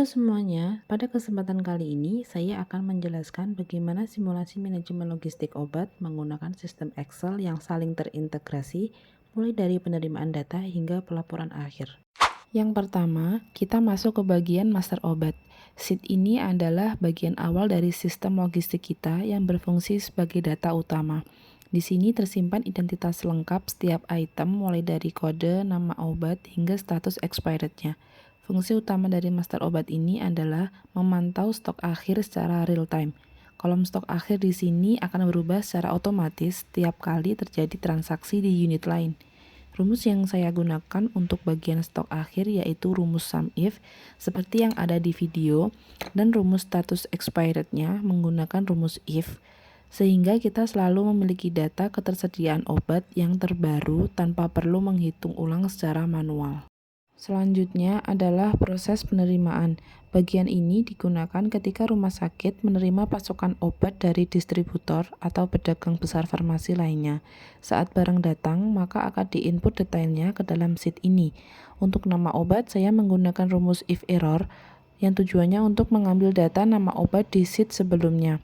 Halo semuanya, pada kesempatan kali ini saya akan menjelaskan bagaimana simulasi manajemen logistik obat menggunakan sistem Excel yang saling terintegrasi, mulai dari penerimaan data hingga pelaporan akhir. Yang pertama, kita masuk ke bagian master obat. Sheet ini adalah bagian awal dari sistem logistik kita yang berfungsi sebagai data utama. Di sini tersimpan identitas lengkap setiap item mulai dari kode, nama obat, hingga status expirednya. Fungsi utama dari master obat ini adalah memantau stok akhir secara real time. Kolom stok akhir di sini akan berubah secara otomatis setiap kali terjadi transaksi di unit lain. Rumus yang saya gunakan untuk bagian stok akhir yaitu rumus sum if, seperti yang ada di video, dan rumus status expirednya menggunakan rumus if, sehingga kita selalu memiliki data ketersediaan obat yang terbaru tanpa perlu menghitung ulang secara manual. Selanjutnya adalah proses penerimaan. Bagian ini digunakan ketika rumah sakit menerima pasokan obat dari distributor atau pedagang besar farmasi lainnya. Saat barang datang, maka akan diinput detailnya ke dalam sheet ini. Untuk nama obat, saya menggunakan rumus if error yang tujuannya untuk mengambil data nama obat di sheet sebelumnya.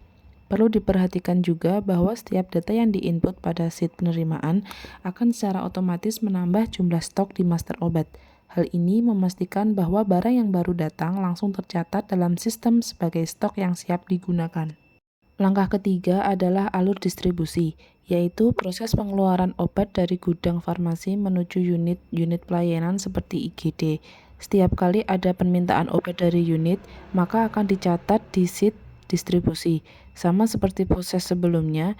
Perlu diperhatikan juga bahwa setiap data yang diinput pada sheet penerimaan akan secara otomatis menambah jumlah stok di master obat. Hal ini memastikan bahwa barang yang baru datang langsung tercatat dalam sistem sebagai stok yang siap digunakan. Langkah ketiga adalah alur distribusi, yaitu proses pengeluaran obat dari gudang farmasi menuju unit-unit pelayanan seperti IGD. Setiap kali ada permintaan obat dari unit, maka akan dicatat di sheet distribusi. Sama seperti proses sebelumnya,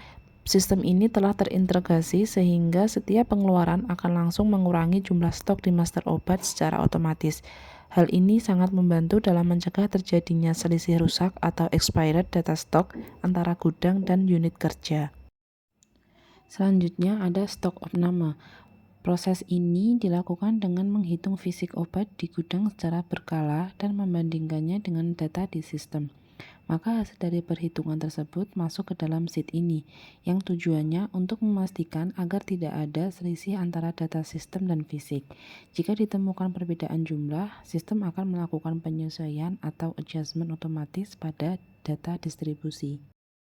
sistem ini telah terintegrasi sehingga setiap pengeluaran akan langsung mengurangi jumlah stok di master obat secara otomatis. Hal ini sangat membantu dalam mencegah terjadinya selisih rusak atau expired data stok antara gudang dan unit kerja. Selanjutnya ada stok opname. Proses ini dilakukan dengan menghitung fisik obat di gudang secara berkala dan membandingkannya dengan data di sistem. Maka hasil dari perhitungan tersebut masuk ke dalam sheet ini, yang tujuannya untuk memastikan agar tidak ada selisih antara data sistem dan fisik. Jika ditemukan perbedaan jumlah, sistem akan melakukan penyesuaian atau adjustment otomatis pada data distribusi.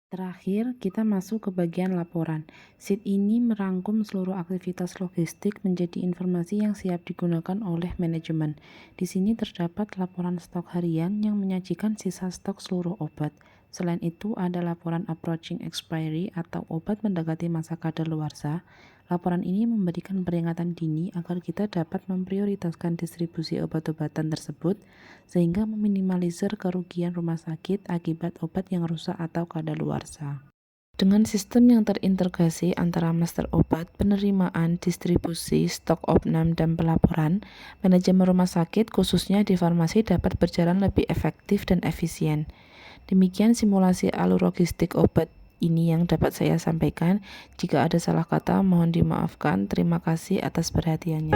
Terakhir, kita masuk ke bagian laporan. Sheet ini merangkum seluruh aktivitas logistik menjadi informasi yang siap digunakan oleh manajemen. Di sini terdapat laporan stok harian yang menyajikan sisa stok seluruh obat. Selain itu, ada laporan approaching expiry atau obat mendekati masa kadaluarsa. Laporan ini memberikan peringatan dini agar kita dapat memprioritaskan distribusi obat-obatan tersebut sehingga meminimalisir kerugian rumah sakit akibat obat yang rusak atau kadaluarsa. Dengan sistem yang terintegrasi antara master obat, penerimaan, distribusi, stok opname, dan pelaporan, manajemen rumah sakit khususnya di farmasi dapat berjalan lebih efektif dan efisien. Demikian simulasi alur logistik obat ini yang dapat saya sampaikan. Jika ada salah kata, mohon dimaafkan. Terima kasih atas perhatiannya.